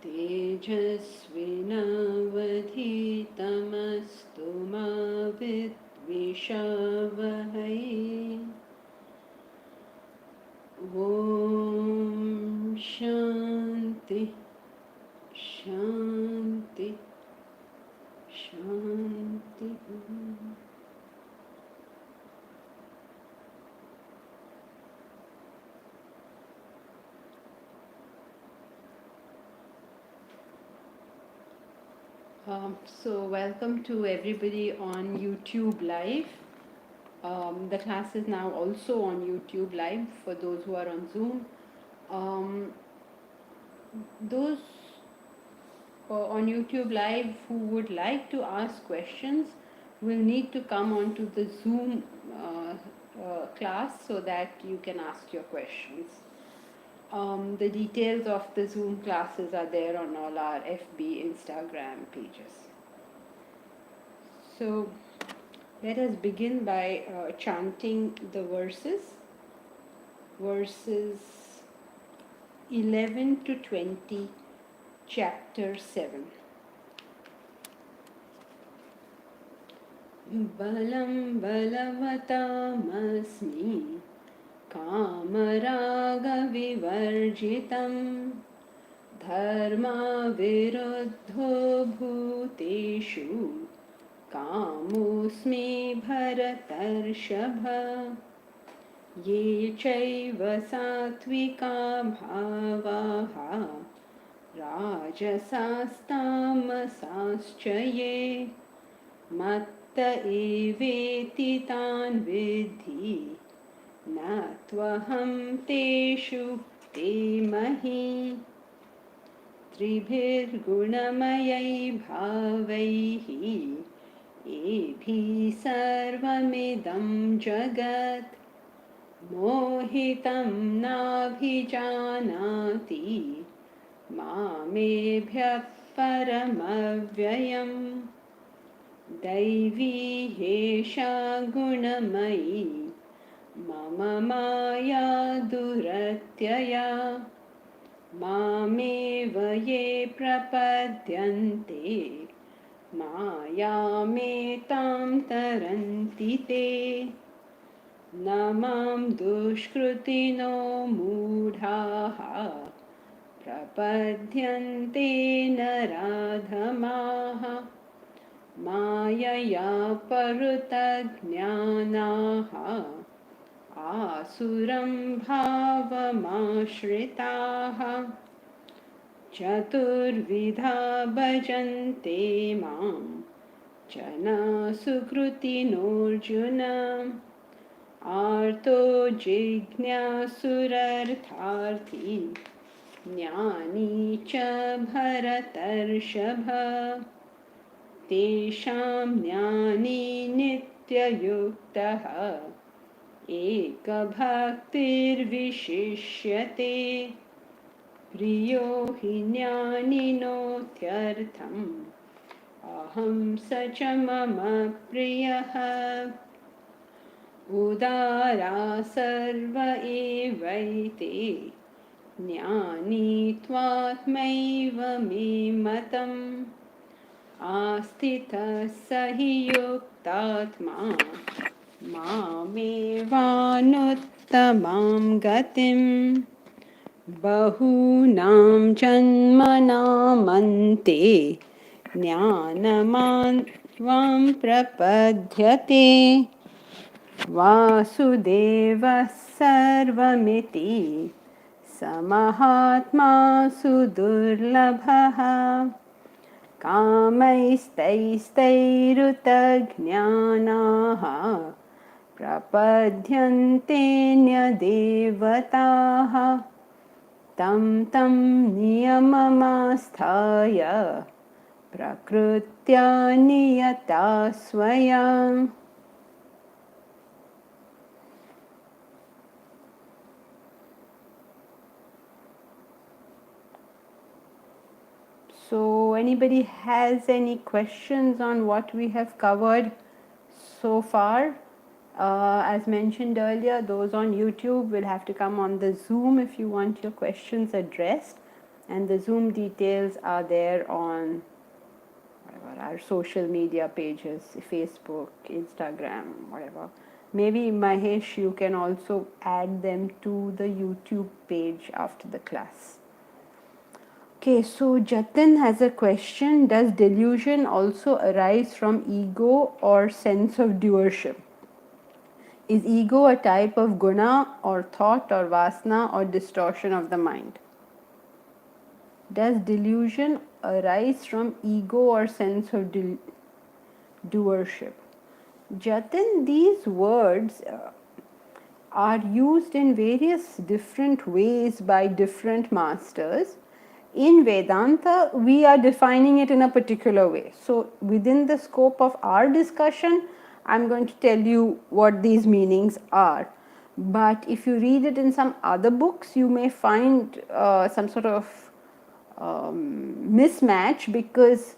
तेजस्विनावधीतमस्तु मा विद्विषावहै। ॐ शान्ति शान्ति शान्ति। So welcome to everybody on YouTube Live. The class is now also on YouTube Live for those who are on Zoom. Those on YouTube Live who would like to ask questions will need to come onto the Zoom class so that you can ask your questions. The details of the Zoom classes are there on all our FB, Instagram pages. So let us begin by chanting the verses 11 to 20, chapter 7. Balam balavatamasmi kamaraga vivarjitam dharma viruddho bhuteshu कामोऽस्मि भरतर्षभ ये चैव सात्विका भावाः राजसास्तामसाश्च ये मत्त एवेति तान् विद्धि न त्वहं तेषु ते महि त्रिभिर्गुणमयैर्भावैः एभिः सर्वमिदं जगत् मोहितं नाभिजानाति मामेभ्यः परमव्ययम् दैवी ह्येषा गुणमयी मम माया दुरत्यया मामेव ये प्रपद्यन्ते मायामेतां तरन्ति ते न मां दुष्कृतिनो मूढाः प्रपद्यन्ते नराधमाः मायया परुतज्ञानाः आसुरं भावमाश्रिताः चतुर्विधा भजन्ते मां जना सुकृतिनोऽर्जुन आर्तो जिज्ञासुरर्थार्थी ज्ञानी च भरतर्षभ तेषां ज्ञानी नित्ययुक्तः एकभक्तिर्विशिष्यते प्रियो हि ज्ञानिनोत्यर्थम् अहं स च मम प्रियः उदारा सर्व एवैते ज्ञानी त्वात्मैव मे मतम् आस्थितः स हि युक्तात्मा मामेवानुत्तमां गतिम् बहूनां जन्मनामन्ते ज्ञानमान् त्वां प्रपद्यते वासुदेवः सर्वमिति समहात्मा सुदुर्लभः कामैस्तैस्तैरुतज्ञानाः प्रपद्यन्तेऽन्यदेवताः तं तं नियममास्थाय प्रकृत्या नियता स्वयं So anybody has any questions on what we have covered so far? As mentioned earlier, those on YouTube will have to come on the Zoom if you want your questions addressed. And the Zoom details are there on whatever our social media pages, Facebook, Instagram, whatever. Maybe Mahesh, you can also add them to the YouTube page after the class. Okay, so Jatin has a question. Does delusion also arise from ego or sense of doership? Is ego a type of guna or thought or vasana or distortion of the mind? Does delusion arise from ego or sense of doership? Jatin, these words are used in various different ways by different masters. In Vedanta, we are defining it in a particular way. So, within the scope of our discussion, I'm going to tell you what these meanings are. But if you read it in some other books, you may find some sort of mismatch, because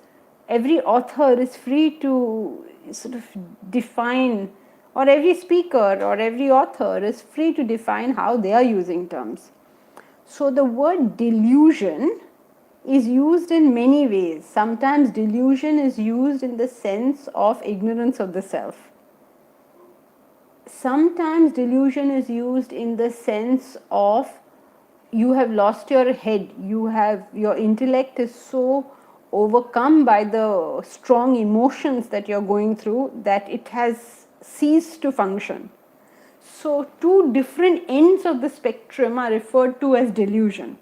every author is free to sort of define, or every speaker or every author is free to define how they are using terms. So the word delusion is used in many ways. Sometimes delusion is used in the sense of ignorance of the self. Sometimes delusion is used in the sense of you have lost your head, your intellect is so overcome by the strong emotions that you're going through that it has ceased to function. So two different ends of the spectrum are referred to as delusion.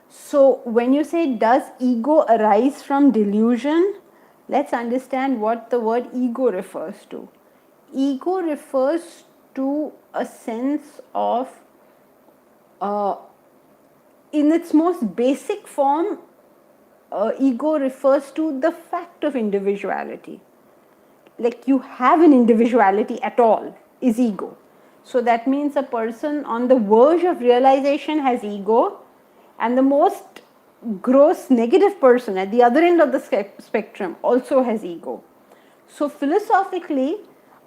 So when you say, does ego arise from delusion, let's understand what the word ego refers to. Ego refers to a sense of, in its most basic form, ego refers to the fact of individuality. Like you have an individuality at all is ego. So that means a person on the verge of realization has ego, and the most gross negative person at the other end of the spectrum also has ego. So philosophically,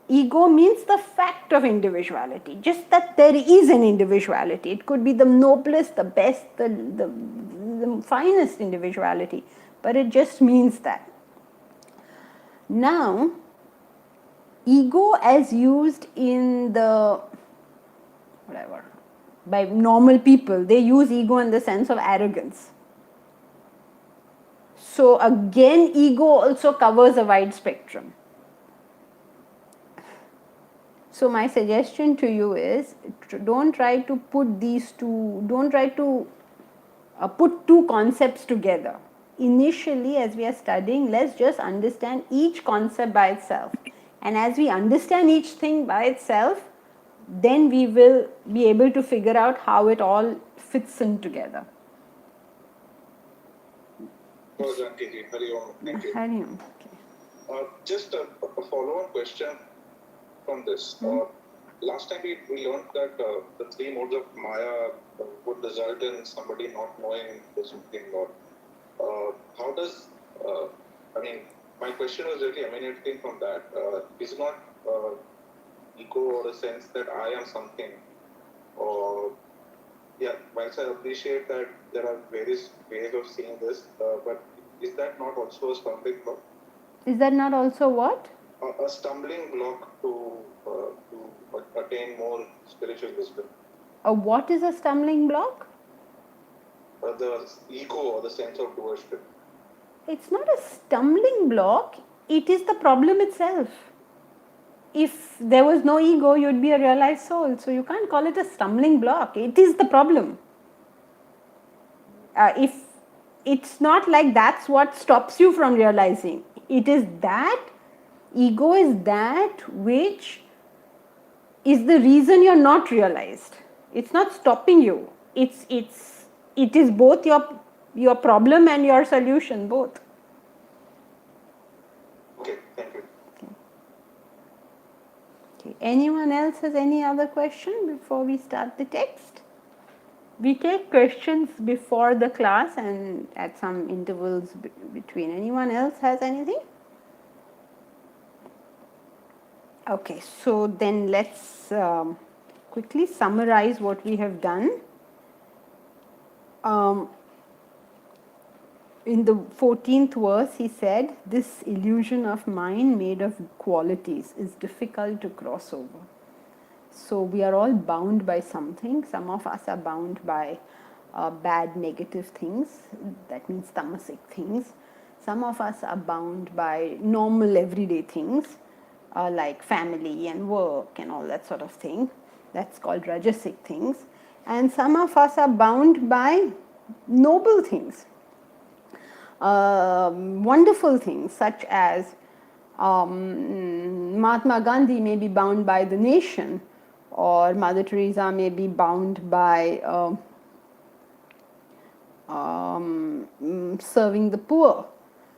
ego means the fact of individuality, just that there is an individuality. It could be the noblest, the best, the finest individuality, but it just means that. Now, ego as used in the, whatever, by normal people, they use ego in the sense of arrogance. So again, ego also covers a wide spectrum. So my suggestion to you is, don't try to put these two, don't try to put two concepts together. Initially, as we are studying, let's just understand each concept by itself. And as we understand each thing by itself, then we will be able to figure out how it all fits in together. Hari Om. Thank you. Hari Om. Okay. Just a follow-on question from this. Last time we learned that the three modes of Maya would result in somebody not knowing the Supreme Lord. How does, my question was really emanating from that. Is not ego or a sense that I am something, or whilst I appreciate that there are various ways of seeing this, but is that not also a stumbling block? Is that not also what? A stumbling block to attain more spiritual wisdom. What is a stumbling block? The ego or the sense of doership. It's not a stumbling block, it is the problem itself. If there was no ego, you'd be a realized soul. So you can't call it a stumbling block. It is the problem. If it's not like that's what stops you from realizing. It is that, ego is that which is the reason you're not realized. It's not stopping you. It is both your problem and your solution, both. Okay, thank you. Okay. Anyone else has any other question before we start the text? We take questions before the class and at some intervals between. Anyone else has anything? Okay, so then let's quickly summarize what we have done. um, in the 14th verse, he said, this illusion of mind made of qualities is difficult to cross over. So we are all bound by something. Some of us are bound by bad negative things, that means tamasic things. Some of us are bound by normal everyday things like family and work and all that sort of thing. That's called rajasic things. And some of us are bound by noble things, wonderful things, such as Mahatma Gandhi may be bound by the nation, or Mother Teresa may be bound by serving the poor.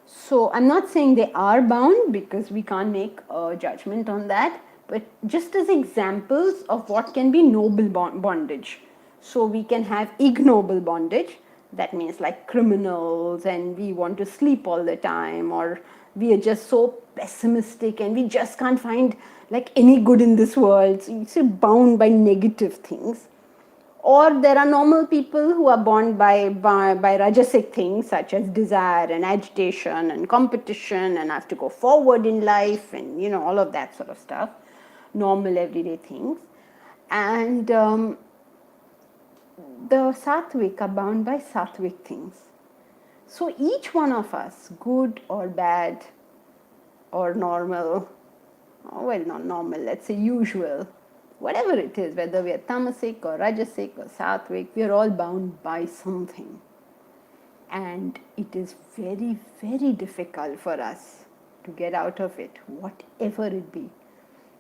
So I'm not saying they are bound, because we can't make a judgment on that, but just as examples of what can be noble bondage. So we can have ignoble bondage, that means like criminals, and we want to sleep all the time, or we are just so pessimistic and we just can't find like any good in this world. So you're bound by negative things. Or there are normal people who are bound by rajasic things such as desire and agitation and competition and have to go forward in life and all of that sort of stuff, normal everyday things. And the sattvic are bound by sattvic things. So each one of us, good or bad or normal, well, not normal, let's say usual, whatever it is, whether we are tamasic or rajasic or sattvic, we are all bound by something. And it is very, very difficult for us to get out of it, whatever it be.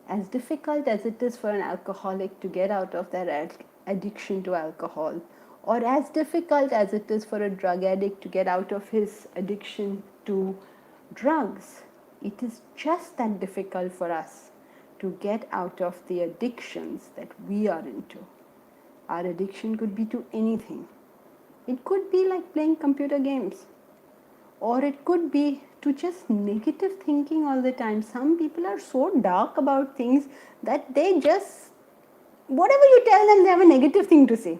As difficult as it is for an alcoholic to get out of their addiction to alcohol, or as difficult as it is for a drug addict to get out of his addiction to drugs, it is just that difficult for us to get out of the addictions that we are into. Our addiction could be to anything. It could be like playing computer games, or it could be to just negative thinking all the time. Some people are so dark about things that they just, whatever you tell them, they have a negative thing to say.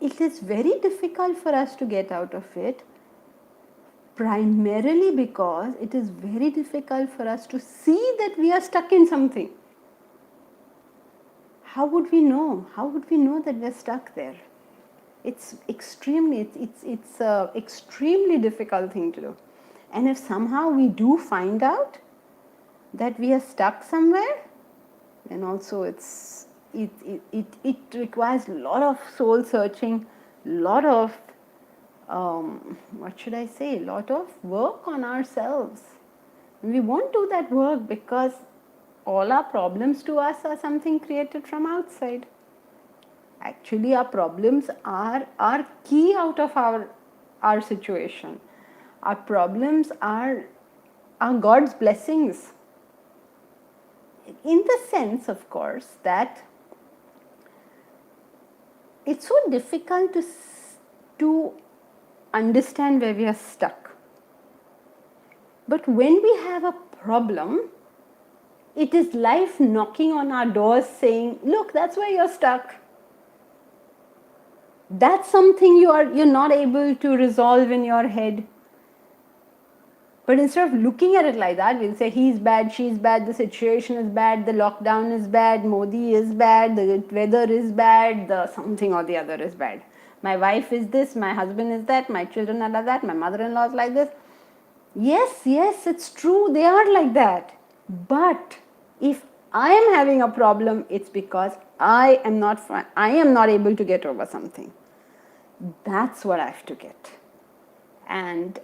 It is very difficult for us to get out of it, primarily because it is very difficult for us to see that we are stuck in something. How would we know? How would we know that we're stuck there? It's extremely difficult thing to do. And if somehow we do find out that we are stuck somewhere, then also it requires a lot of soul searching, lot of a lot of work on ourselves. We won't do that work because all our problems to us are something created from outside. Actually, our problems are key out of our situation. Our problems are God's blessings. In the sense, of course, that it's so difficult to understand where we are stuck. But when we have a problem, it is life knocking on our doors saying, look, that's where you're stuck. That's something you're not able to resolve in your head. But instead of looking at it like that, we'll say he's bad, she's bad, the situation is bad, the lockdown is bad, Modi is bad, the weather is bad, the something or the other is bad. My wife is this, my husband is that, my children are like that, my mother-in-law is like this. Yes, it's true, they are like that. But if I am having a problem, it's because I am not able to get over something. That's what I have to get. And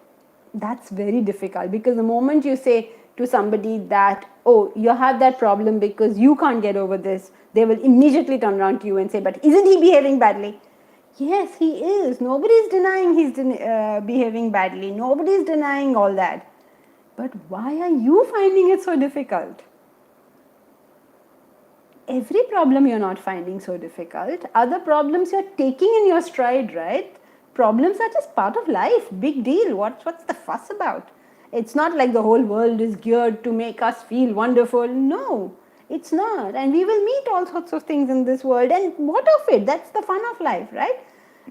that's very difficult, because the moment you say to somebody that, oh, you have that problem because you can't get over this, they will immediately turn around to you and say, but isn't he behaving badly? Yes, he is. Nobody is denying he's behaving badly. Nobody is denying all that. But why are you finding it so difficult? Every problem you're not finding so difficult. Other problems you're taking in your stride, right? Problems are just part of life. Big deal. What's the fuss about? It's not like the whole world is geared to make us feel wonderful. No. It's not. And we will meet all sorts of things in this world. And what of it? That's the fun of life, right?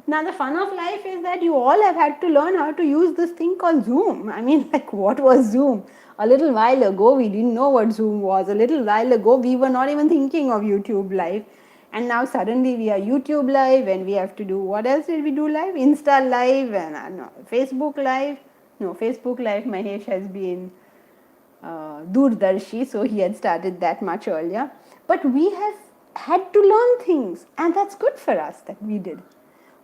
Now, the fun of life is that you all have had to learn how to use this thing called Zoom. I mean, like, what was Zoom? A little while ago, we didn't know what Zoom was. A little while ago, we were not even thinking of YouTube Live. And now suddenly we are YouTube Live and we have to do, what else did we do live? Insta Live and no, Facebook Live. No, Facebook Live, Mahesh has been Doordarshi, so he had started that much earlier. But we have had to learn things, and that's good for us that we did.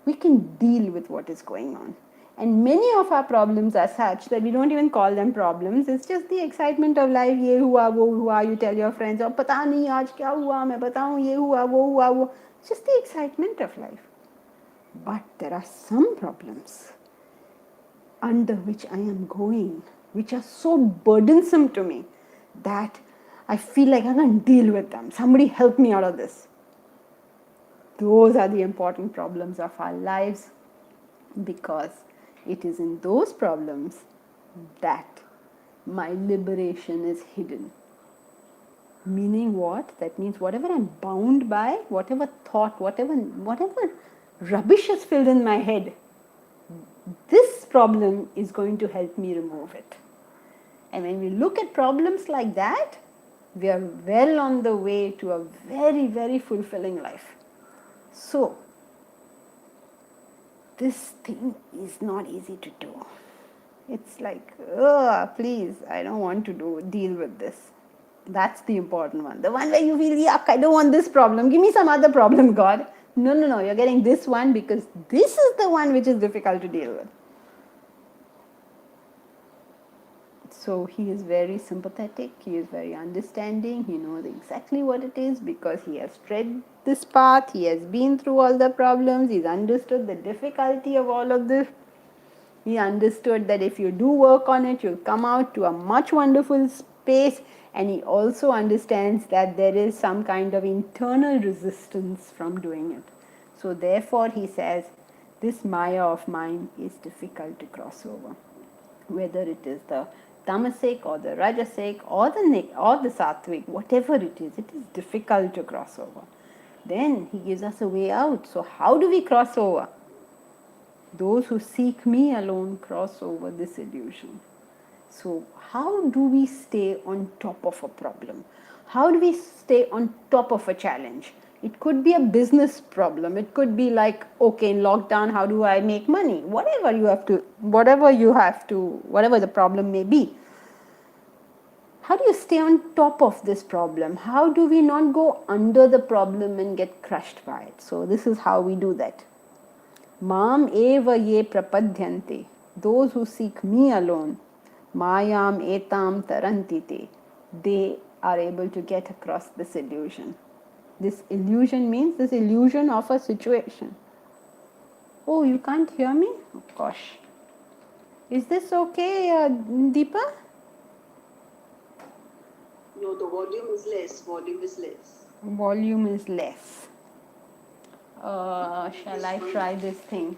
We can deal with what is going on. And many of our problems are such that we don't even call them problems. It's just the excitement of life. Ye hua, wo hua. You tell your friends, oh, pata nahi aaj kya hua, main bataun, ye hua, wo hua, wo. It's just the excitement of life. But there are some problems under which I am going, which are so burdensome to me that I feel like I can't deal with them. Somebody help me out of this. Those are the important problems of our lives, because it is in those problems that my liberation is hidden. Meaning what? That means whatever I'm bound by, whatever thought, whatever rubbish is filled in my head, this problem is going to help me remove it. And when we look at problems like that, we are well on the way to a very, very fulfilling life. So, this thing is not easy to do. It's like, oh, please, I don't want to deal with this. That's the important one. The one where you feel, yuck, I don't want this problem. Give me some other problem, God. No, you're getting this one because this is the one which is difficult to deal with. So he is very sympathetic, he is very understanding, he knows exactly what it is because he has tread this path, he has been through all the problems, he's understood the difficulty of all of this. He understood that if you do work on it, you'll come out to a much wonderful space, and he also understands that there is some kind of internal resistance from doing it. So therefore he says, this Maya of mine is difficult to cross over. Whether it is the tamasic or the rajasic or the sattvic, whatever it is difficult to cross over. Then he gives us a way out. So how do we cross over? Those who seek me alone cross over this illusion. So how do we stay on top of a problem? How do we stay on top of a challenge? It could be a business problem. It could be like, okay, in lockdown, how do I make money? Whatever the problem may be. How do you stay on top of this problem? How do we not go under the problem and get crushed by it? So this is how we do that. Mam eva ye prapadyante. Those who seek me alone, mayam etam tarantite. They are able to get across this illusion. This illusion means this illusion of a situation. Oh, you can't hear me? Oh, gosh. Is this okay, Deepa? No, the volume is less. Volume is less. Shall I try this thing?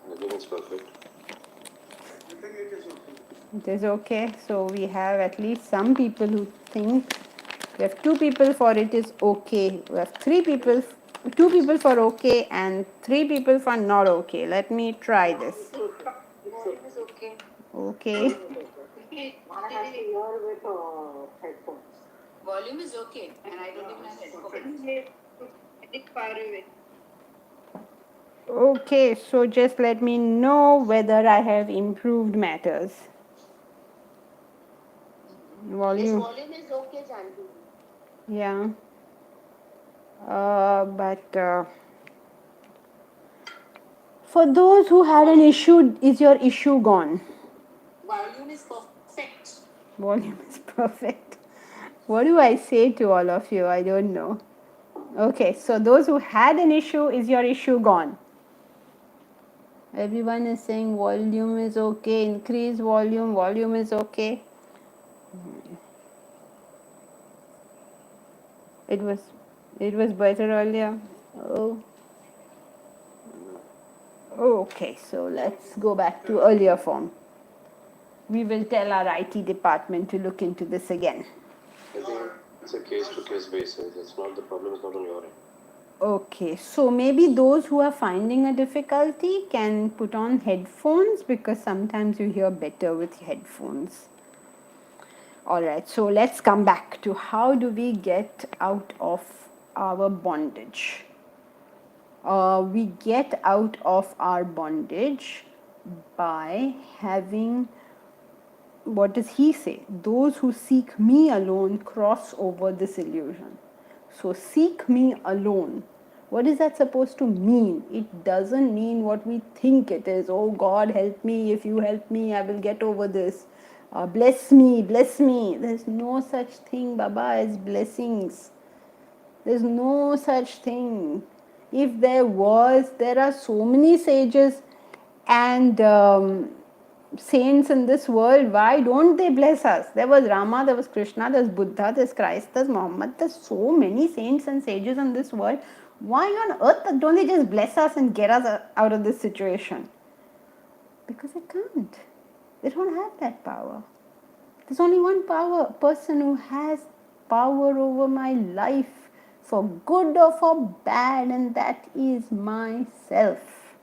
I think it's perfect. It is okay. So we have at least some people who think. We have 2 people for it is okay. We have 3 people, 2 people for okay and 3 people for not okay. Let me try this. Volume is okay. Okay. I have to hear with headphones. Volume is okay, and I don't even have headphones. It's far away. Okay, so just let me know whether I have improved matters. Volume. This volume is okay, Janvi. Yeah. But for those who had an issue, is your issue gone? Volume is perfect. Volume is perfect. What do I say to all of you? I don't know. Okay, so those who had an issue, is your issue gone? Everyone is saying volume is okay, increase volume is okay. It was better earlier. Oh. Okay, so let's go back to earlier form. We will tell our IT department to look into this again. It's a case-to-case basis. It's not, the problem is not on your end. Okay, so maybe those who are finding a difficulty can put on headphones, because sometimes you hear better with headphones. Alright, so let's come back to how do we get out of our bondage. We get out of our bondage by having, what does he say? Those who seek me alone cross over this illusion. So seek me alone. What is that supposed to mean? It doesn't mean what we think it is. Oh God, help me. If you help me, I will get over this. Bless me, bless me. There's no such thing, Baba, as blessings. There's no such thing. If there was, there are so many sages and saints in this world. Why don't they bless us? There was Rama, there was Krishna, there's Buddha, there's Christ, there's Muhammad. There's so many saints and sages in this world. Why on earth don't they just bless us and get us out of this situation? Because they can't. They don't have that power. There's only one person who has power over my life, for good or for bad, and that is myself.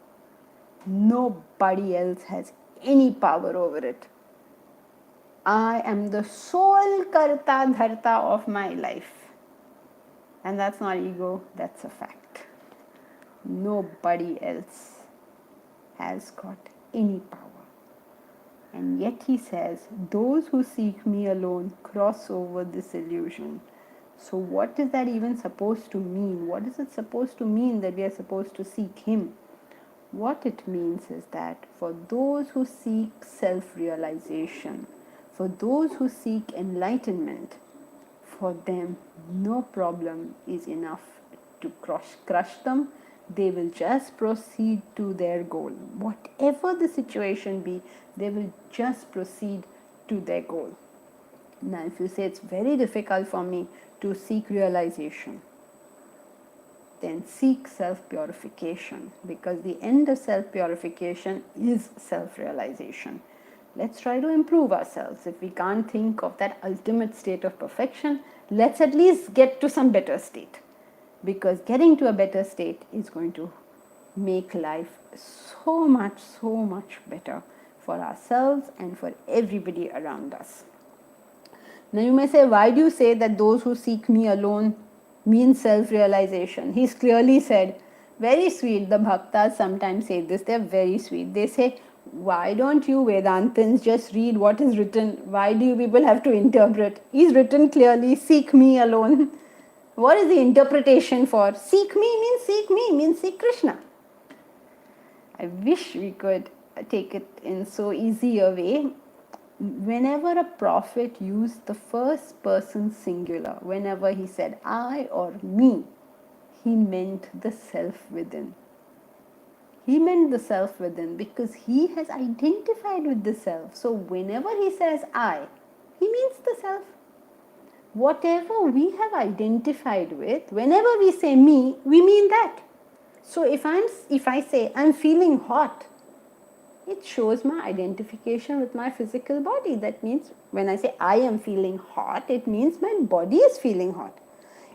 Nobody else has any power over it. I am the sole karta dharta of my life. And that's not ego, that's a fact. Nobody else has got any power. And yet he says, those who seek me alone cross over this illusion. So what is that even supposed to mean? What is it supposed to mean that we are supposed to seek him? What it means is that for those who seek self-realization, for those who seek enlightenment, for them no problem is enough to crush them. They will just proceed to their goal. Whatever the situation be, they will just proceed to their goal. Now, if you say it's very difficult for me to seek realization, then seek self-purification, because the end of self-purification is self-realization. Let's try to improve ourselves. If we can't think of that ultimate state of perfection, let's at least get to some better state, because getting to a better state is going to make life so much better for ourselves and for everybody around us. Now you may say, why do you say that those who seek me alone means self-realization? He's clearly said, very sweet, the bhaktas sometimes say this, they're very sweet. They say, why don't you Vedantins just read what is written? Why do you people have to interpret? He's written clearly, seek me alone. What is the interpretation for? Seek me, means seek Krishna. I wish we could take it in so easy a way. Whenever a prophet used the first person singular, whenever he said I or me, he meant the self within. He meant the self within because he has identified with the self. So whenever he says I, he means the self. Whatever we have identified with, whenever we say me, we mean that. So if I say I'm feeling hot, it shows my identification with my physical body. That means when I say I am feeling hot, it means my body is feeling hot.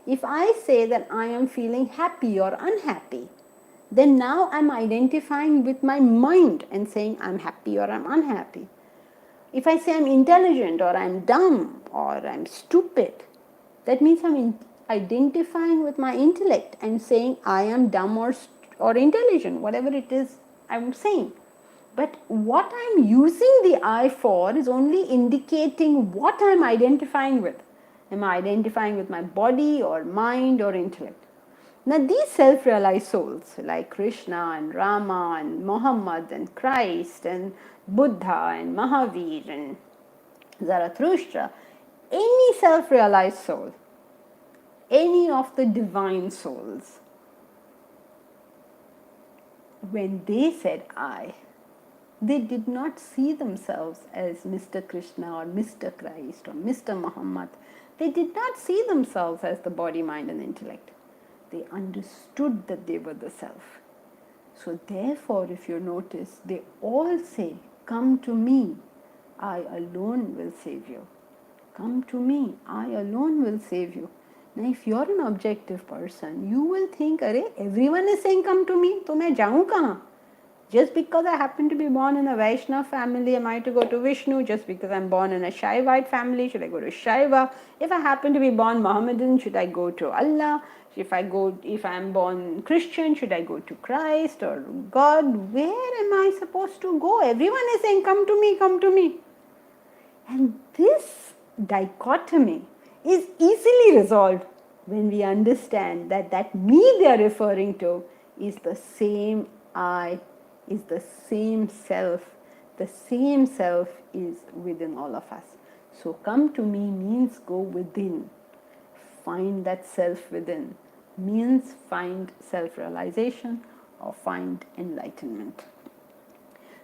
If I say that I am feeling happy or unhappy, then now I'm identifying with my mind and saying I'm happy or I'm unhappy. If I say I'm intelligent or I'm dumb or I'm stupid, that means I'm identifying with my intellect and saying I am dumb or intelligent, whatever it is I'm saying. But what I'm using the I for is only indicating what I'm identifying with. Am I identifying with my body or mind or intellect? Now these self-realized souls like Krishna and Rama and Muhammad and Christ and Buddha and Mahavir and Zarathustra, any self-realized soul, any of the divine souls, when they said I, they did not see themselves as Mr. Krishna or Mr. Christ or Mr. Muhammad. They did not see themselves as the body, mind and intellect. They understood that they were the self. So therefore, if you notice, they all say, come to me, I alone will save you. Come to me. I alone will save you. Now, if you're an objective person, you will think, Arey, everyone is saying come to me, तो मैं जाऊँ कहाँ? Just because I happen to be born in a Vaishnava family, am I to go to Vishnu? Just because I'm born in a Shaivite family, should I go to Shaiva? If I happen to be born Mohammedan, should I go to Allah? If I'm born Christian, should I go to Christ or God? Where am I supposed to go? Everyone is saying, come to me, come to me. And this dichotomy is easily resolved when we understand that that me they are referring to is the same I, is the same self. The same self is within all of us. So come to me means go within. Find that self within. Means find self-realization or find enlightenment.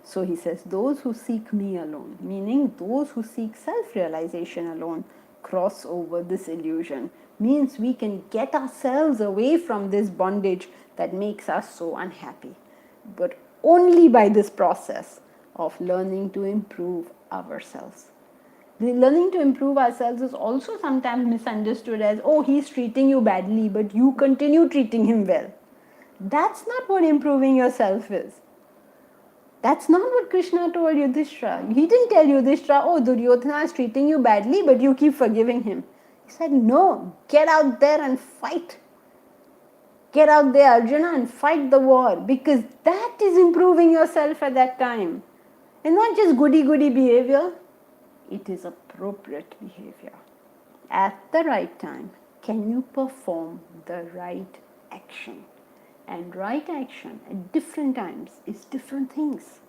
So he says, those who seek me alone, meaning those who seek self-realization alone, cross over this illusion. Means we can get ourselves away from this bondage that makes us so unhappy. But only by this process of learning to improve ourselves. The learning to improve ourselves is also sometimes misunderstood as, oh, he's treating you badly, but you continue treating him well. That's not what improving yourself is. That's not what Krishna told Yudhishthira. He didn't tell Yudhishthira, oh, Duryodhana is treating you badly, but you keep forgiving him. He said, no, get out there and fight. Get out there, Arjuna, and fight the war, because that is improving yourself at that time. And not just goody-goody behavior, it is appropriate behavior. At the right time, can you perform the right action? And right action at different times is different things.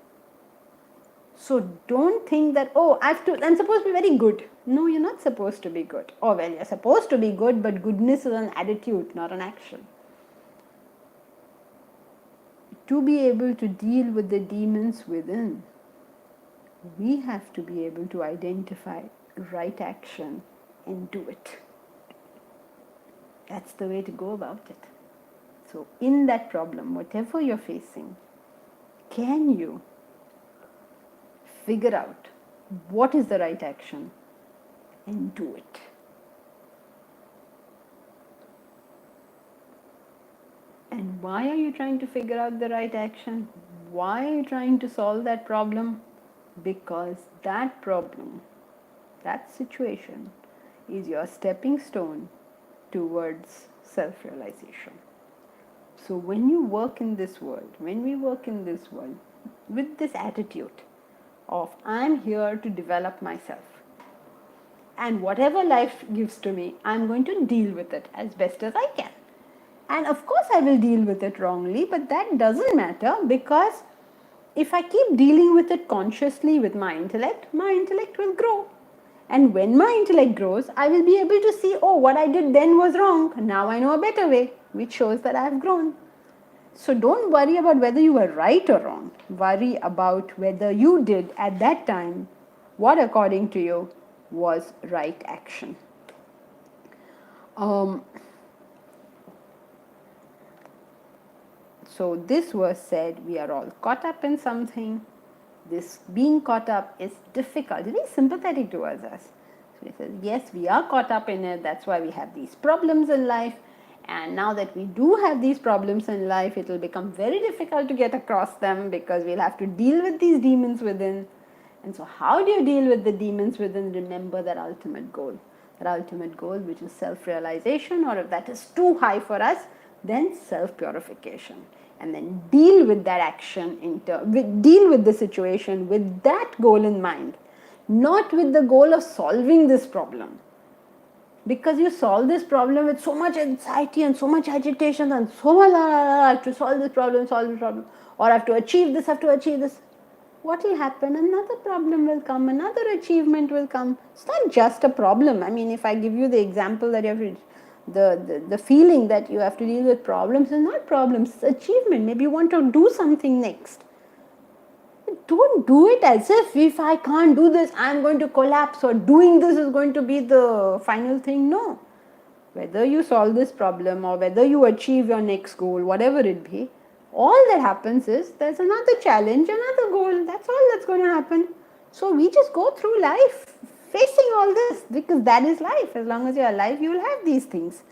So don't think that, oh, I'm supposed to be very good. No, you're not supposed to be good. Oh, well, you're supposed to be good, but goodness is an attitude, not an action. To be able to deal with the demons within, we have to be able to identify right action and do it. That's the way to go about it. So in that problem, whatever you're facing, can you figure out what is the right action and do it? And why are you trying to figure out the right action? Why are you trying to solve that problem? Because that problem, that situation, is your stepping stone towards self-realization. So when you work in this world, when we work in this world with this attitude of I'm here to develop myself, and whatever life gives to me, I'm going to deal with it as best as I can. And of course I will deal with it wrongly, but that doesn't matter, because if I keep dealing with it consciously with my intellect will grow. And when my intellect grows, I will be able to see, oh, what I did then was wrong. Now I know a better way, which shows that I have grown. So don't worry about whether you were right or wrong. Worry about whether you did at that time what according to you was right action. So this verse said, we are all caught up in something. This being caught up is difficult. It is sympathetic towards us. So he says, yes, we are caught up in it. That's why we have these problems in life. And now that we do have these problems in life, it will become very difficult to get across them, because we'll have to deal with these demons within. And so how do you deal with the demons within? Remember that ultimate goal. That ultimate goal, which is self-realization, or if that is too high for us, then self-purification. And then deal with that action, deal with the situation with that goal in mind, not with the goal of solving this problem. Because you solve this problem with so much anxiety and so much agitation and so much, I have to solve this problem, or I have to achieve this, what will happen? Another problem will come, another achievement will come. It's not just a problem. I mean, if I give you the example that you have to, the feeling that you have to deal with problems is not problems, it's achievement. Maybe you want to do something next. Don't do it as if I can't do this, I'm going to collapse, or doing this is going to be the final thing. No. Whether you solve this problem or whether you achieve your next goal, whatever it be, all that happens is there's another challenge, another goal. That's all that's going to happen. So we just go through life facing all this, because that is life. As long as you're alive, you will have these things.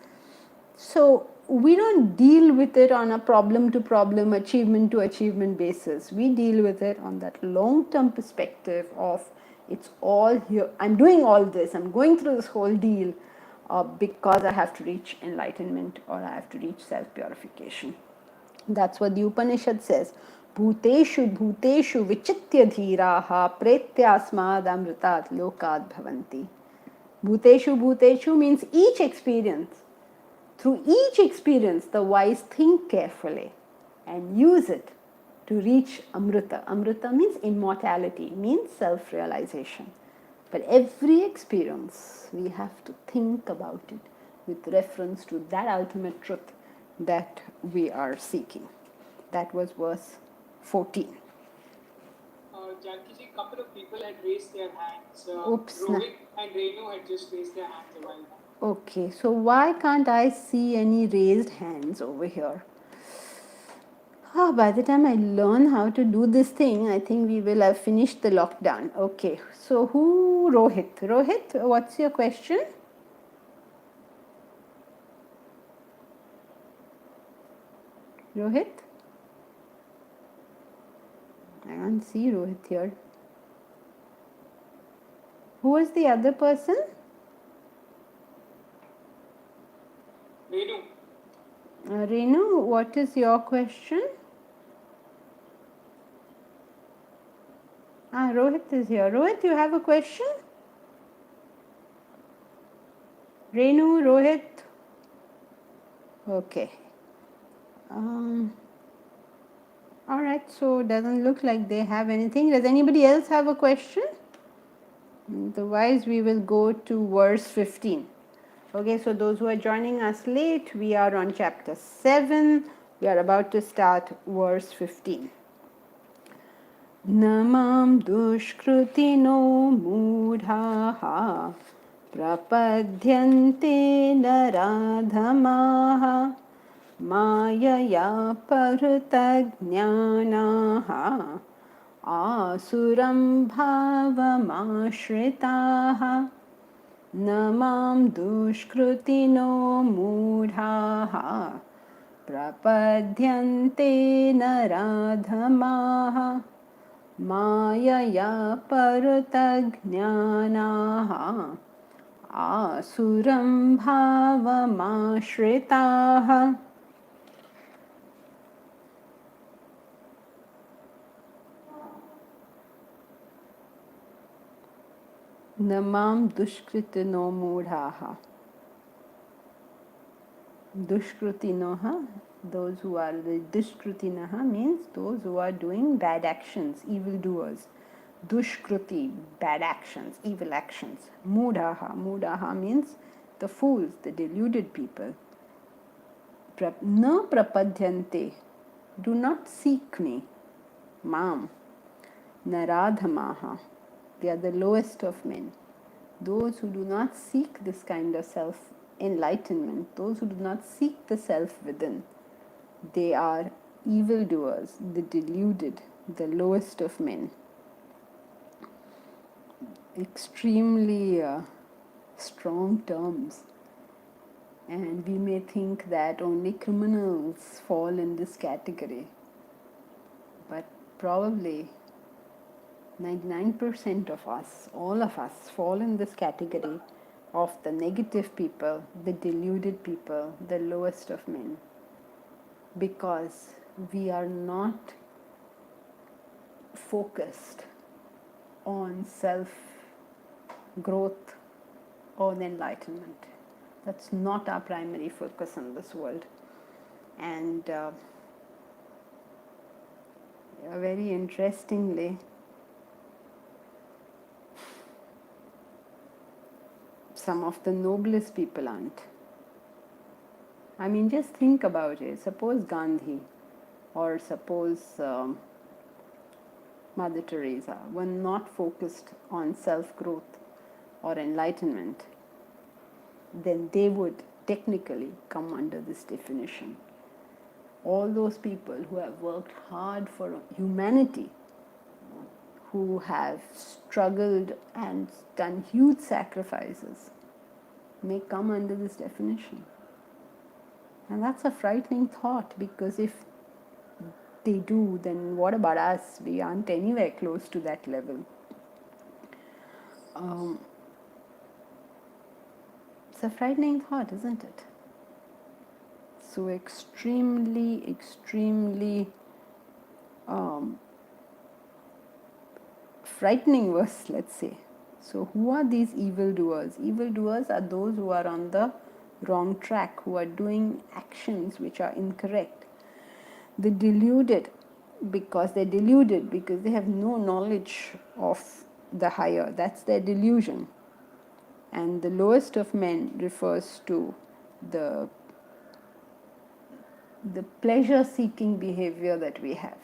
So we don't deal with it on a problem to problem, achievement to achievement basis. We deal with it on that long-term perspective of it's all here. I'm doing all this. I'm going through this whole deal because I have to reach enlightenment or I have to reach self-purification. That's what the Upanishad says. Bhuteshu bhuteshu vichitya dhiraha pretyasmad amritat lokad bhavanti. Bhuteshu bhuteshu means each experience. Through each experience, the wise think carefully and use it to reach Amrita. Amrita means immortality, means self-realization. But every experience, we have to think about it with reference to that ultimate truth that we are seeking. That was verse 14. Janki ji, a couple of people had raised their hands. Oops. Rohit and Renu had just raised their hands a while back. Okay, so why can't I see any raised hands over here? By the time I learn how to do this thing, I think we will have finished the lockdown. Okay, so who? Rohit. Rohit, what's your question? Rohit? I can't see Rohit here. Who was the other person? Renu. Renu, what is your question? Rohit is here. Rohit, you have a question? Renu, Rohit? Okay. Alright, so doesn't look like they have anything. Does anybody else have a question? Otherwise, we will go to verse 15. Okay, so those who are joining us late, we are on chapter 7. We are about to start verse 15. Namam dushkrutino mudhaha prapadyante naradhamaha mayaya parutagnyanaha asuram bhavamashhritaha namam dushkrutino mudhaha prapadyante naradhamaha mayaya parutagnyanaha asuram bhavamashhritaha. Namam dushkritino mudhaha. Dushkritinoha, those who are the dushkritinaha means those who are doing bad actions, evildoers. Dushkruti, bad actions, evil actions. Mudhaha, mudhaha means the fools, the deluded people. Na prapadyante, do not seek me. Mam, naradhamaha, they are the lowest of men. Those who do not seek this kind of self-enlightenment, those who do not seek the self within, they are evildoers, the deluded, the lowest of men. Extremely strong terms. And we may think that only criminals fall in this category. But probably 99% of us, all of us, fall in this category of the negative people, the deluded people, the lowest of men, because we are not focused on self-growth or enlightenment. That's not our primary focus in this world. And very interestingly, some of the noblest people aren't. I mean, just think about it. Suppose Gandhi or suppose Mother Teresa were not focused on self-growth or enlightenment, then they would technically come under this definition. All those people who have worked hard for humanity, who have struggled and done huge sacrifices may come under this definition. And that's a frightening thought, because if they do, then what about us? We aren't anywhere close to that level. It's a frightening thought, isn't it? So extremely frightening verse, let's say. So who are these evildoers? Evildoers are those who are on the wrong track, who are doing actions which are incorrect. The deluded, because they have no knowledge of the higher. That's their delusion. And the lowest of men refers to the pleasure-seeking behavior that we have.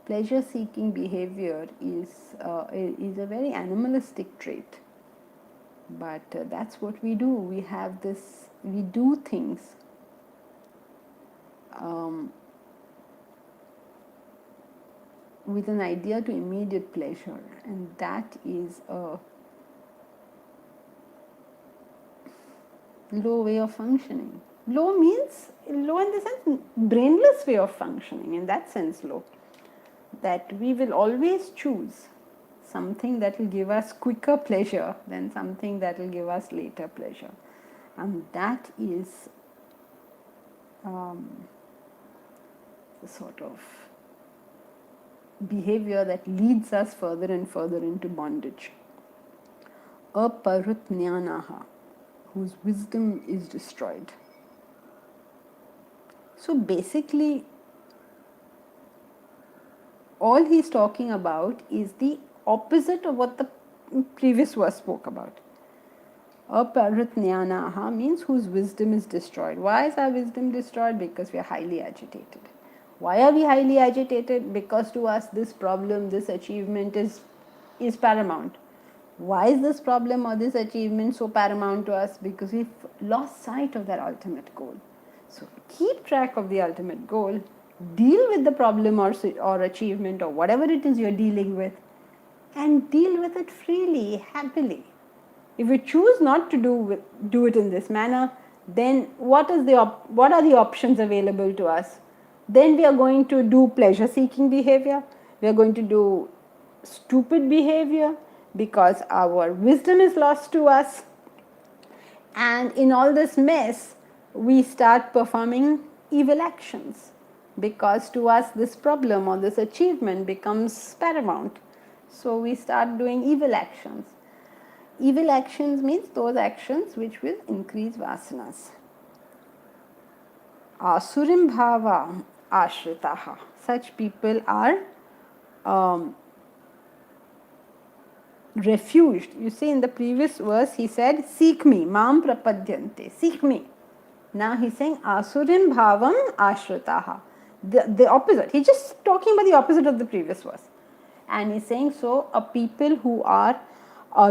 Pleasure-seeking behavior is a very animalistic trait, but that's what we do. We have this. We do things with an idea to immediate pleasure, and that is a low way of functioning. Low means low in the sense brainless way of functioning, in that sense low. That we will always choose something that will give us quicker pleasure than something that will give us later pleasure. And that is the sort of behavior that leads us further and further into bondage. Aparutnyanaha, whose wisdom is destroyed. So basically, all he's talking about is the opposite of what the previous verse spoke about. Aparutnyanaha means whose wisdom is destroyed. Why is our wisdom destroyed? Because we are highly agitated. Why are we highly agitated? Because to us this problem, this achievement is paramount. Why is this problem or this achievement so paramount to us? Because we've lost sight of that ultimate goal. So keep track of the ultimate goal, deal with the problem or achievement or whatever it is you're dealing with, and deal with it freely, happily. If we choose not to do it in this manner, then what are the options available to us? Then we are going to do pleasure-seeking behavior. We are going to do stupid behavior because our wisdom is lost to us. And in all this mess, we start performing evil actions because to us this problem or this achievement becomes paramount. So we start doing evil actions. Evil actions means those actions which will increase vasanas. Asurim bhava ashritaha. Such people are refuged. You see, in the previous verse he said, seek me, mam prapadyante, seek me. Now he's saying asurim bhavam ashritaha. The opposite. He's just talking about the opposite of the previous verse. And he's saying, so a people who are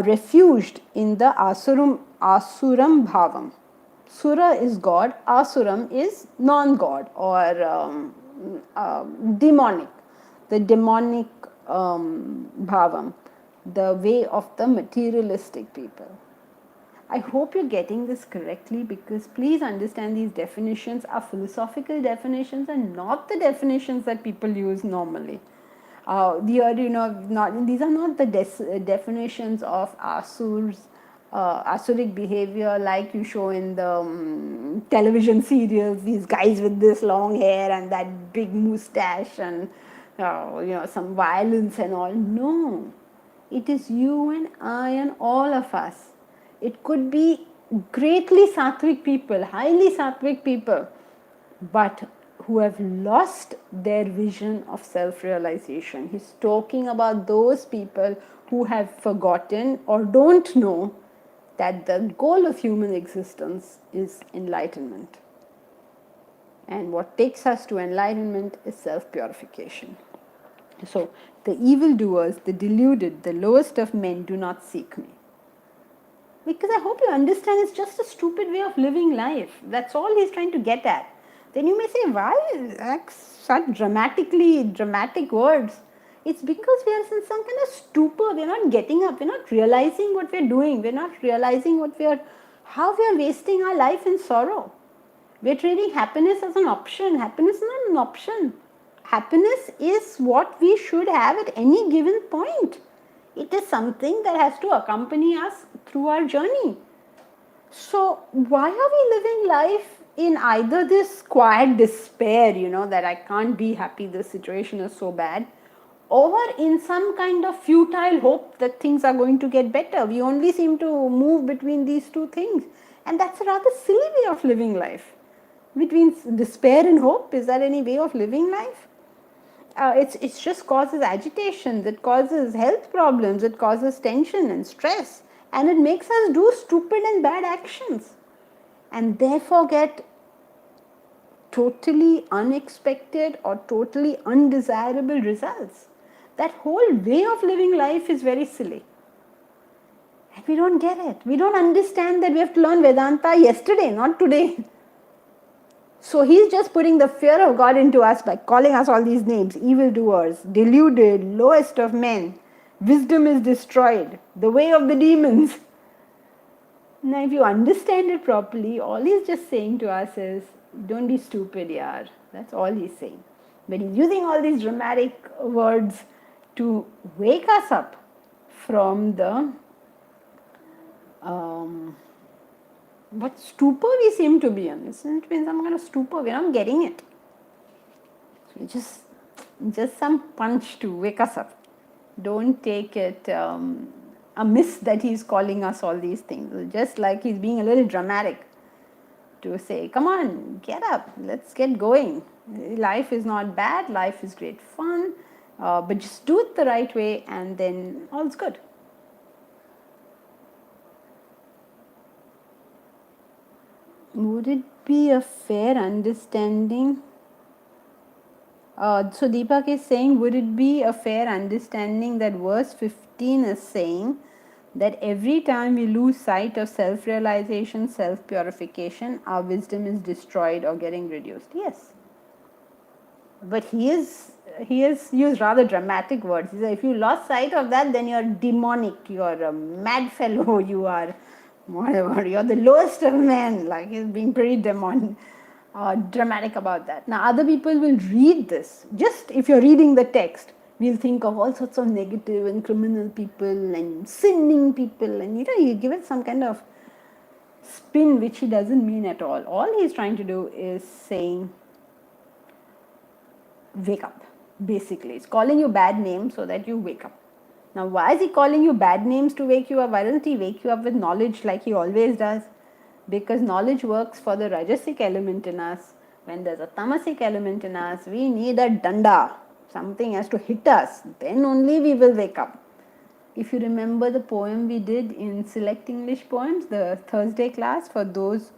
refuged in the asuram bhavam. Sura is God, asuram is non-God or demonic. The demonic bhavam, the way of the materialistic people. I hope you're getting this correctly, because please understand these definitions are philosophical definitions and not the definitions that people use normally. These are not the definitions of asuric behavior like you show in the television serials, these guys with this long hair and that big mustache and some violence and all. No, it is you and I and all of us. It could be greatly sattvic people, highly sattvic people, but who have lost their vision of self-realization. He's talking about those people who have forgotten or don't know that the goal of human existence is enlightenment. And what takes us to enlightenment is self-purification. So the evildoers, the deluded, the lowest of men do not seek me. Because I hope you understand it's just a stupid way of living life. That's all he's trying to get at. Then you may say, why such dramatic words? It's because we are in some kind of stupor. We're not getting up. We're not realizing what we're doing. We're not realizing how we are wasting our life in sorrow. We're treating happiness as an option. Happiness is not an option. Happiness is what we should have at any given point. It is something that has to accompany us through our journey. So why are we living life in either this quiet despair, that I can't be happy, the situation is so bad, or in some kind of futile hope that things are going to get better? We only seem to move between these two things, and that's a rather silly way of living life. Between despair and hope, is that any way of living life? It just causes agitation, it causes health problems, it causes tension and stress, and it makes us do stupid and bad actions, and therefore get totally unexpected or totally undesirable results. That whole way of living life is very silly. And we don't get it. We don't understand that we have to learn Vedanta yesterday, not today. So he's just putting the fear of God into us by calling us all these names: evildoers, deluded, lowest of men, wisdom is destroyed, the way of the demons. Now if you understand it properly, all he's just saying to us is, don't be stupid, yaar. That's all he's saying. But he's using all these dramatic words to wake us up from the what stupor we seem to be in. It means some kind of stupor. We're not getting it. So just some punch to wake us up. Don't take it amiss that he's calling us all these things. Just like he's being a little dramatic to say, come on, get up, let's get going. Life is not bad, life is great fun, but just do it the right way and then all's good. Would it be a fair understanding? So Deepak is saying, would it be a fair understanding that verse 15 is saying that every time we lose sight of self-realization, self-purification, our wisdom is destroyed or getting reduced? Yes. But he has used rather dramatic words. He said, if you lost sight of that, then you are demonic, you are a mad fellow, you are whatever, you are the lowest of men. Like he's being pretty dramatic about that. Now other people will read this. Just if you're reading the text, we'll think of all sorts of negative and criminal people and sinning people, and you give it some kind of spin which he doesn't mean at all. All he's trying to do is saying, wake up. Basically, it's calling you bad names so that you wake up. Now, why is he calling you bad names to wake you up? Why doesn't he wake you up with knowledge like he always does? Because knowledge works for the rajasic element in us. When there's a tamasic element in us, we need a danda. Something has to hit us. Then only we will wake up. If you remember the poem we did in Select English Poems, the Thursday class, for those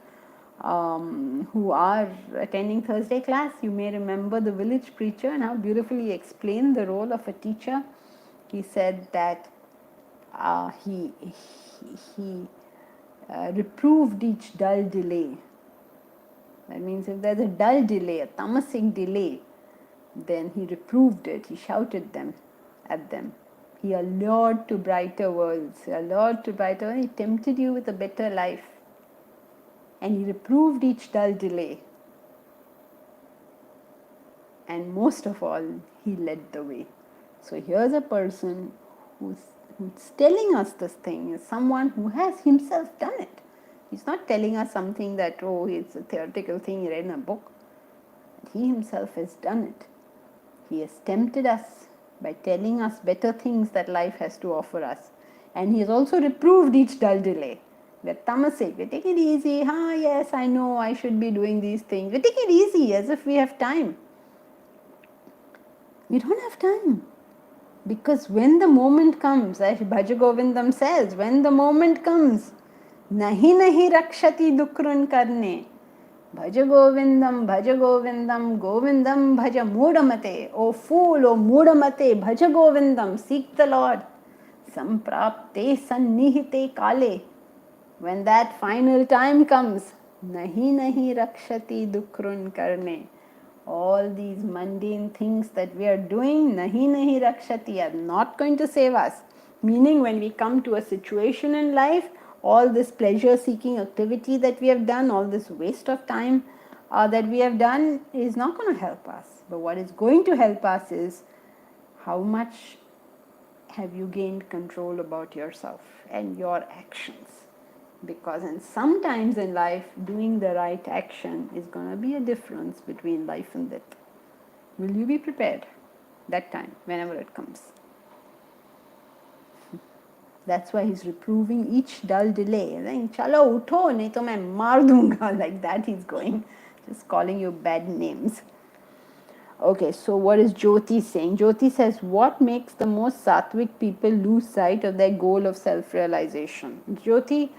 who are attending Thursday class, you may remember the village preacher and how beautifully he explained the role of a teacher. He said that he reproved each dull delay. That means if there's a dull delay, a tamasic delay, then he reproved it, he shouted at them. He allured to brighter worlds, he tempted you with a better life. And he reproved each dull delay. And most of all, he led the way. So here's a person who's telling us this thing, is someone who has himself done it. He's not telling us something that, it's a theoretical thing he read in a book. He himself has done it. He has tempted us by telling us better things that life has to offer us. And he has also reproved each dull delay. We're tamasic, we take it easy, yes, I know I should be doing these things. We take it easy as if we have time. We don't have time. Because when the moment comes, as Bhajagovindam says, when the moment comes, nahi nahi rakshati dukrun karne, Bhajagovindam, Govindam bhaja mudamate. O fool, O mudamate, Bhajagovindam, seek the Lord. Samprapte sannihite kale. When that final time comes, nahi nahi rakshati dukrun karne. All these mundane things that we are doing, nahi nahi rakshati, are not going to save us. Meaning, when we come to a situation in life, all this pleasure seeking activity that we have done, all this waste of time that we have done is not going to help us. But what is going to help us is how much have you gained control about yourself and your actions. Because sometimes in life, doing the right action is going to be a difference between life and death. Will you be prepared that time, whenever it comes? That's why he's reproving each dull delay. Saying, chalo utho, nahi to main maar dunga. Like that he's going, just calling you bad names. Okay, so what is Jyoti saying? Jyoti says, what makes the most sattvic people lose sight of their goal of self-realization? Jyoti,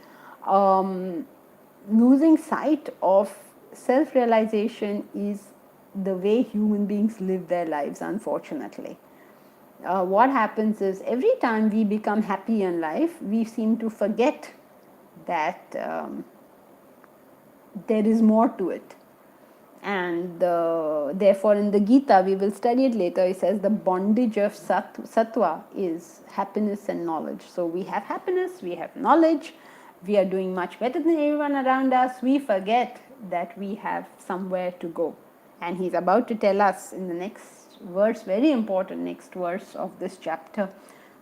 losing sight of self-realization is the way human beings live their lives, unfortunately. What happens is every time we become happy in life, we seem to forget that there is more to it. And therefore, in the Gita, we will study it later, it says the bondage of sattva is happiness and knowledge. So we have happiness, we have knowledge, we are doing much better than everyone around us. We forget that we have somewhere to go. And he's about to tell us in the next verse, very important next verse of this chapter,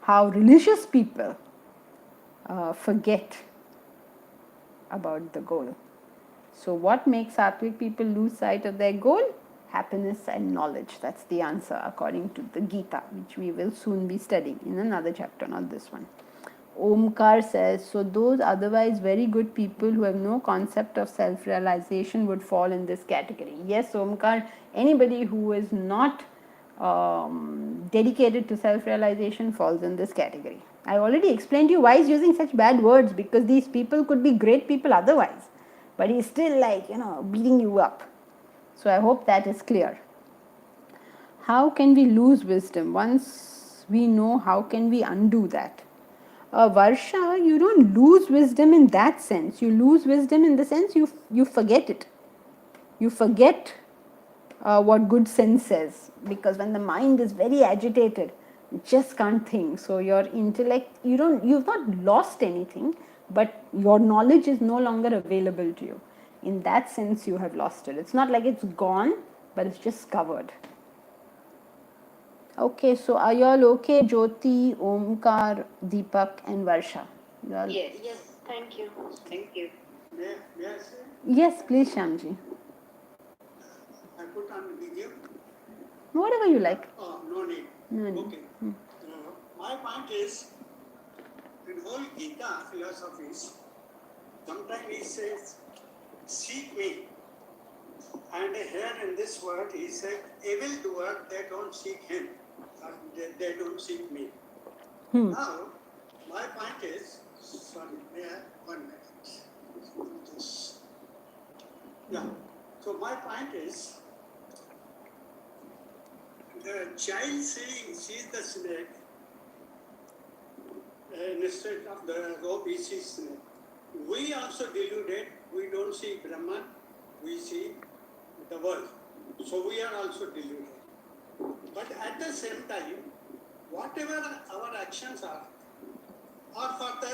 how religious people forget about the goal. So what makes sattvic people lose sight of their goal? Happiness and knowledge. That's the answer according to the Gita, which we will soon be studying in another chapter, not this one. Omkar says, so those otherwise very good people who have no concept of self-realization would fall in this category. Yes, Omkar, anybody who is not dedicated to self-realization falls in this category. I already explained to you why he's using such bad words, because these people could be great people otherwise. But he's still like, beating you up. So I hope that is clear. How can we lose wisdom? Once we know, how can we undo that? Varsha, you don't lose wisdom in that sense. You lose wisdom in the sense you forget it. You forget what good sense says. Because when the mind is very agitated, you just can't think. So your intellect, you've not lost anything, but your knowledge is no longer available to you. In that sense, you have lost it. It's not like it's gone, but it's just covered. Okay, so are you all okay? Jyoti, Omkar, Deepak and Varsha. Yes, thank you. Thank you. May I say? Yes, please, Shyamji. I put on video. Whatever you like. Oh, no need. No need. Okay. My point is, in whole Gita philosophies, sometimes he says, seek me. And here in this word, he said, evil doer, they don't seek him. They don't seek me. Now, my point is, sorry, may I? 1 minute. Yeah. So my point is, the child sees the snake, instead of the rope, he sees snake. We also deluded, we don't see Brahman, we see the world. So we are also deluded. But at the same time, whatever our actions are for the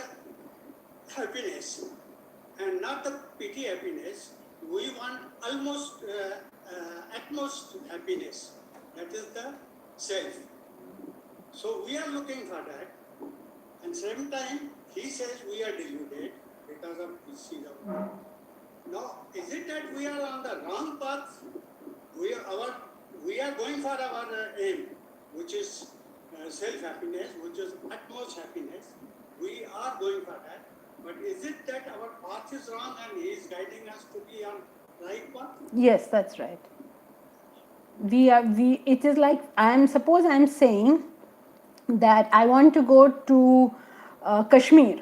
happiness and not the pity happiness. We want almost utmost happiness. That is the self. So we are looking for that. And same time, he says we are deluded because of this. Now, is it that we are on the wrong path? We are going for our aim, which is self-happiness, which is utmost happiness. We are going for that. But is it that our path is wrong and he is guiding us to be on right path? Yes, that's right. It is like, suppose I'm saying that I want to go to Kashmir.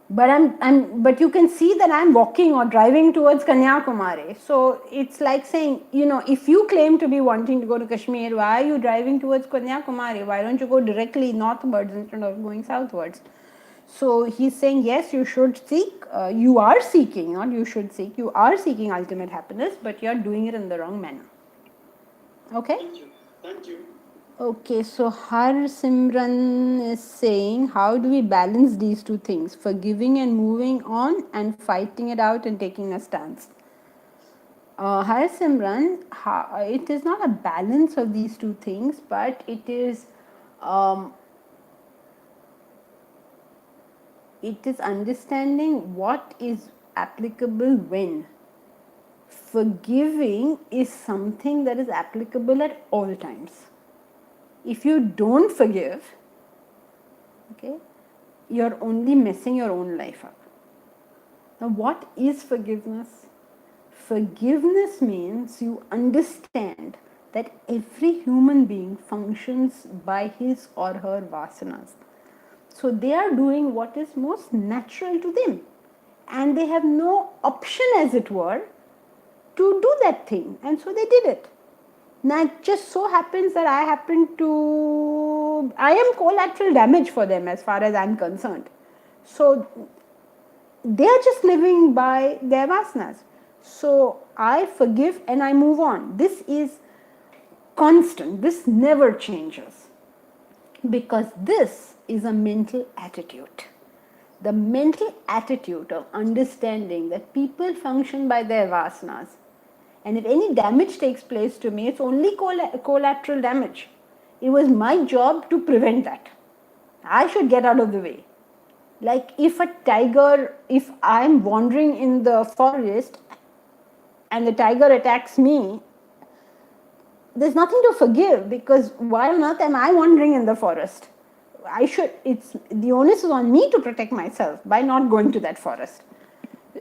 But you can see that I'm walking or driving towards Kanyakumari. So it's like saying, if you claim to be wanting to go to Kashmir, why are you driving towards Kanyakumari? Why don't you go directly northwards instead of going southwards? So he's saying, yes, you should seek. You are seeking, not you should seek. You are seeking ultimate happiness, but you are doing it in the wrong manner. Okay? Thank you. Thank you. Okay, so Har Simran is saying, how do we balance these two things? Forgiving and moving on, and fighting it out and taking a stance. Har Simran, it is not a balance of these two things, but um, it is understanding what is applicable when. Forgiving is something that is applicable at all times. If you don't forgive, okay, you're only messing your own life up. Now, what is forgiveness? Forgiveness means you understand that every human being functions by his or her vasanas. So they are doing what is most natural to them, and they have no option, as it were, to do that thing, and so they did it. Now it just so happens that I am collateral damage for them as far as I'm concerned. So they are just living by their vasanas. So I forgive and I move on. This is constant, this never changes, because this is a mental attitude. The mental attitude of understanding that people function by their vasanas, and if any damage takes place to me, it's only collateral damage. It was my job to prevent that. I should get out of the way. Like if I'm wandering in the forest and the tiger attacks me, there's nothing to forgive, because why on earth am I wandering in the forest? It's the onus is on me to protect myself by not going to that forest.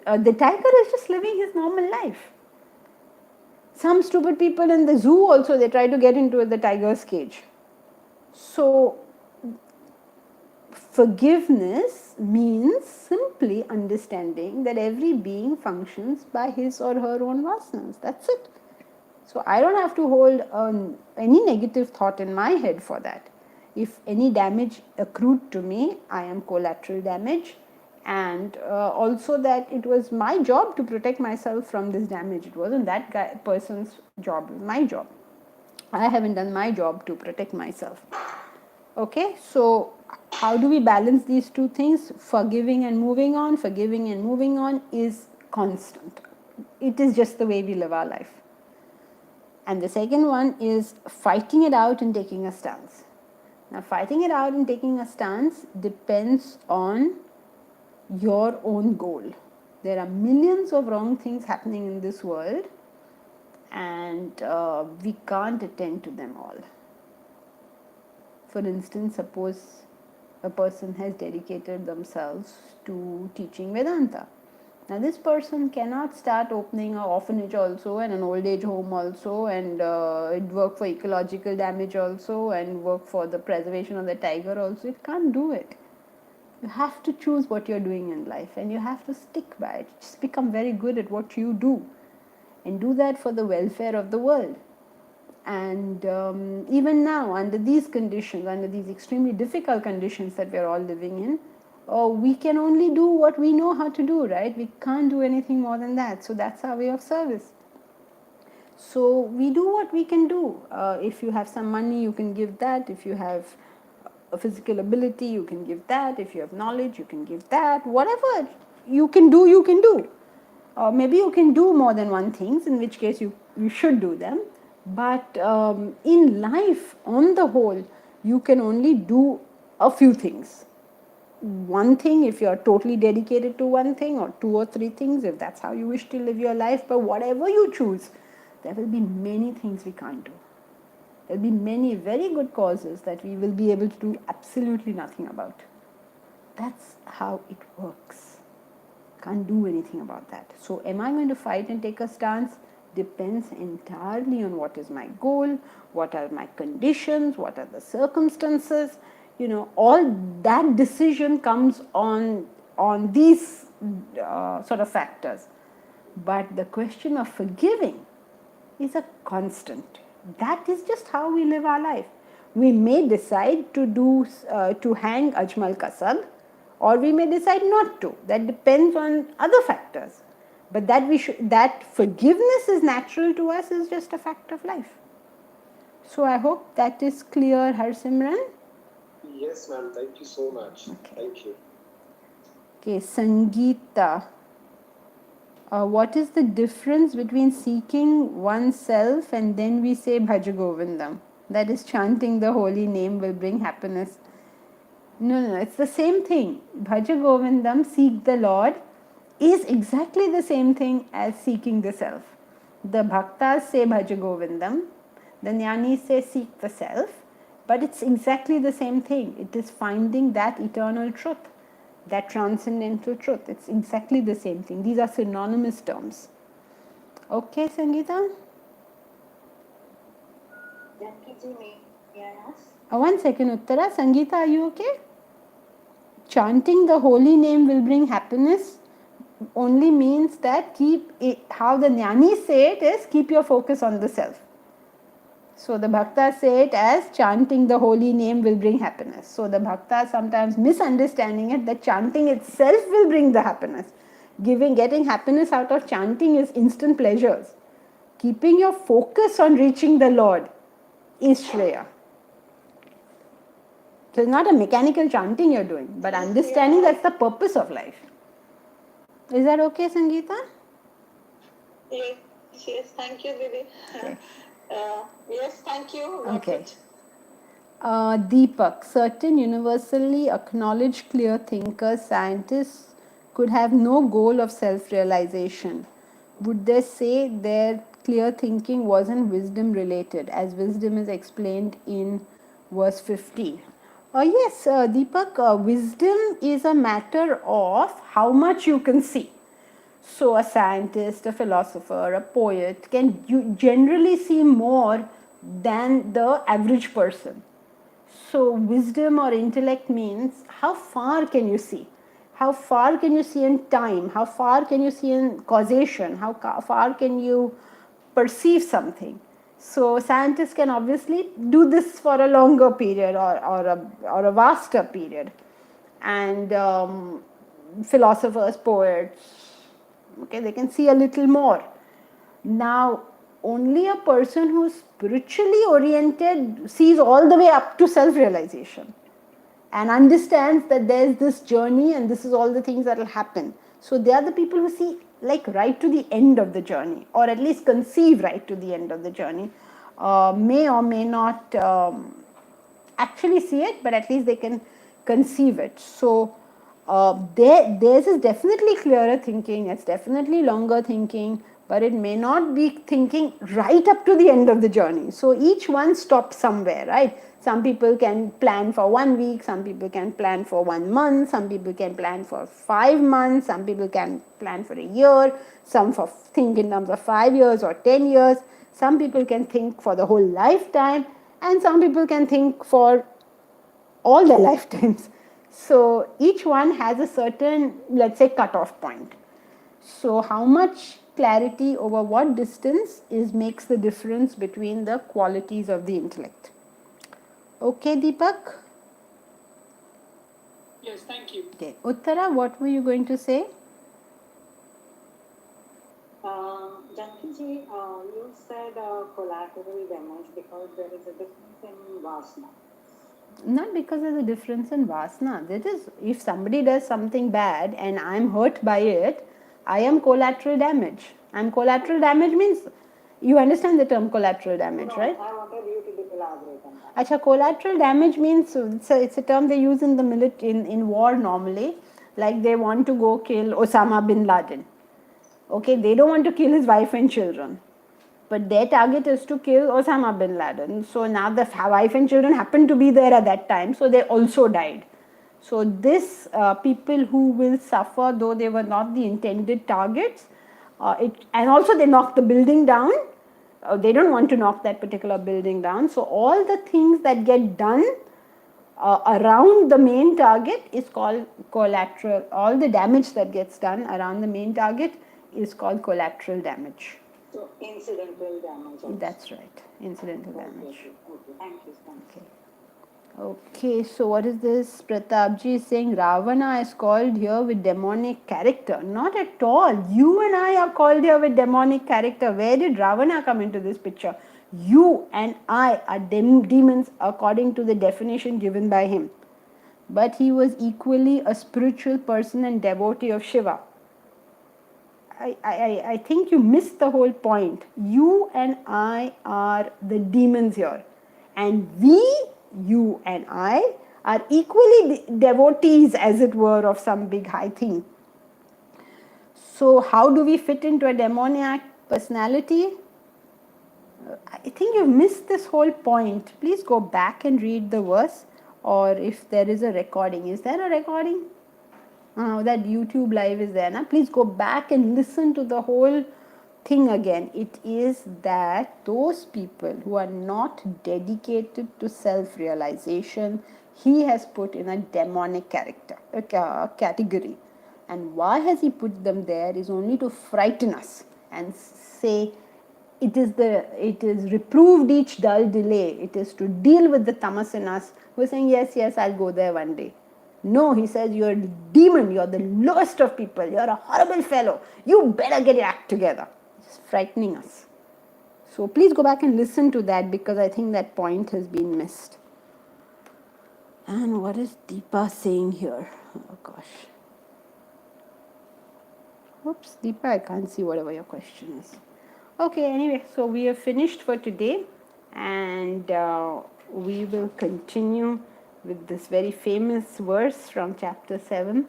The tiger is just living his normal life. Some stupid people in the zoo also, they try to get into the tiger's cage. So forgiveness means simply understanding that every being functions by his or her own vasanas. That's it. So I don't have to hold any negative thought in my head for that. If any damage accrued to me, I am collateral damage, and also that it was my job to protect myself from this damage. It wasn't that person's job, it was my job. I haven't done my job to protect myself. Okay, so how do we balance these two things? Forgiving and moving on is constant. It is just the way we live our life. And the second one is fighting it out and taking a stance. Now, fighting it out and taking a stance depends on your own goal. There are millions of wrong things happening in this world, and we can't attend to them all. For instance, suppose a person has dedicated themselves to teaching Vedanta. Now, this person cannot start opening an orphanage also, and an old age home also, and work for ecological damage also, and work for the preservation of the tiger also. It can't do it. You have to choose what you're doing in life, and you have to stick by it. Just become very good at what you do, and do that for the welfare of the world. And even now, under these conditions, under these extremely difficult conditions that we're all living in, we can only do what we know how to do, right? We can't do anything more than that. So that's our way of service. So we do what we can do. If you have some money, you can give that. If you have a physical ability, you can give that. If you have knowledge, you can give that. Whatever you can do, you can do. Maybe you can do more than one thing, in which case you should do them. But in life, on the whole, you can only do a few things. One thing if you're totally dedicated to one thing, or two or three things if that's how you wish to live your life. But whatever you choose, there will be many things we can't do. There will be many very good causes that we will be able to do absolutely nothing about. That's how it works. Can't do anything about that. So am I going to fight and take a stance? Depends entirely on what is my goal, what are my conditions, what are the circumstances. All that decision comes on these sort of factors. But the question of forgiving is a constant. That is just how we live our life. We may decide to hang Ajmal Kasab, or we may decide not to. That depends on other factors. But that forgiveness is natural to us is just a fact of life. So I hope that is clear, Harsimran. Yes, ma'am. Thank you so much. Okay. Thank you. Okay, Sangeeta. What is the difference between seeking oneself and then we say Bhaja Govindam? That is chanting the holy name will bring happiness. No, it's the same thing. Bhaja Govindam, seek the Lord, is exactly the same thing as seeking the self. The bhaktas say Bhaja Govindam, the jnanis say seek the self, but it's exactly the same thing. It is finding that eternal truth, that transcendental truth. It's exactly the same thing. These are synonymous terms. Okay, Sangeeta? Janki may I ask? One second, Uttara. Sangeeta, are you okay? Chanting the holy name will bring happiness only means that keep it, how the jnanis say it is keep your focus on the self. So the bhaktas say it as chanting the holy name will bring happiness. So the bhaktas sometimes misunderstanding it that chanting itself will bring the happiness. Getting happiness out of chanting is instant pleasures. Keeping your focus on reaching the Lord is Shreya. So it's not a mechanical chanting you're doing, but understanding that's the purpose of life. Is that okay, Sangeeta? Yes, thank you, Didi. Okay. Yes, thank you. Okay. Deepak, certain universally acknowledged clear thinkers, scientists could have no goal of self realization. Would they say their clear thinking wasn't wisdom related, as wisdom is explained in verse 15? Yes, Deepak, wisdom is a matter of how much you can see. So, a scientist, a philosopher, a poet can generally see more than the average person. So, wisdom or intellect means how far can you see? How far can you see in time? How far can you see in causation? How far can you perceive something? So, scientists can obviously do this for a longer period or a vaster period. And philosophers, poets, okay, they can see a little more. Now, only a person who is spiritually oriented sees all the way up to self realization and understands that there is this journey and this is all the things that will happen. So, they are the people who see like right to the end of the journey, or at least conceive right to the end of the journey. May or may not actually see it, but at least they can conceive it. So, theirs is definitely clearer thinking, it's definitely longer thinking, but it may not be thinking right up to the end of the journey. So each one stops somewhere, right? Some people can plan for 1 week, some people can plan for 1 month, some people can plan for 5 months, some people can plan for a year, some for think in terms of 5 years or 10 years, some people can think for the whole lifetime, and some people can think for all their lifetimes. So each one has a certain, let's say, cutoff point. So how much clarity over what distance makes the difference between the qualities of the intellect. Okay, Deepak? Yes, thank you. Okay. Uttara, what were you going to say? Janki you said collateral damage because there is a difference in vasana. Not because there's a difference in vasana. That is, if somebody does something bad and I'm hurt by it, I am collateral damage. I'm collateral damage means, you understand the term collateral damage, No, right? I wanted you to elaborate on that. Acha, collateral damage means it's a term they use in the in war normally. Like they want to go kill Osama bin Laden. Okay, they don't want to kill his wife and children, but their target is to kill Osama bin Laden. So now the wife and children happened to be there at that time, so they also died. So this people who will suffer, though they were not the intended targets, and also they knocked the building down. They don't want to knock that particular building down. So all the things that get done around the main target is called collateral. All the damage that gets done around the main target is called collateral damage. So incidental damage. Also. That's right, incidental damage. Okay. Thank you. Okay. Okay, so what is this? Pratapji is saying Ravana is called here with demonic character. Not at all. You and I are called here with demonic character. Where did Ravana come into this picture? You and I are demons according to the definition given by him. But he was equally a spiritual person and devotee of Shiva. I think you missed the whole point. You and I are the demons here. And we, you and I, are equally devotees, as it were, of some big high thing. So, how do we fit into a demoniac personality? I think you've missed this whole point. Please go back and read the verse, or if there is a recording. Is there a recording? That YouTube live is there. Now, please go back and listen to the whole thing again. It is that those people who are not dedicated to self-realization, he has put in a demonic category. And why has he put them there is only to frighten us and say, it is reproved each dull delay. It is to deal with the tamas in us who are saying, yes, I'll go there one day. No, he says, you're a demon, you're the lowest of people, you're a horrible fellow, you better get your act together. It's frightening us. So please go back and listen to that, because I think that point has been missed. And what is Deepa saying here? Oh gosh. Oops, Deepa, I can't see whatever your question is. Okay, anyway, so we are finished for today, and we will continue with this very famous verse from chapter 7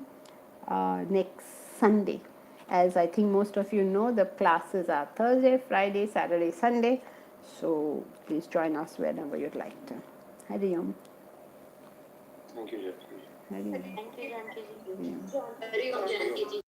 next Sunday. As I think most of you know, the classes are Thursday, Friday, Saturday, Sunday. So please join us whenever you'd like to. Hari Om. Thank you, Jyoti. Hari Om. Thank you, Janki ji. Hari Om, Janki ji.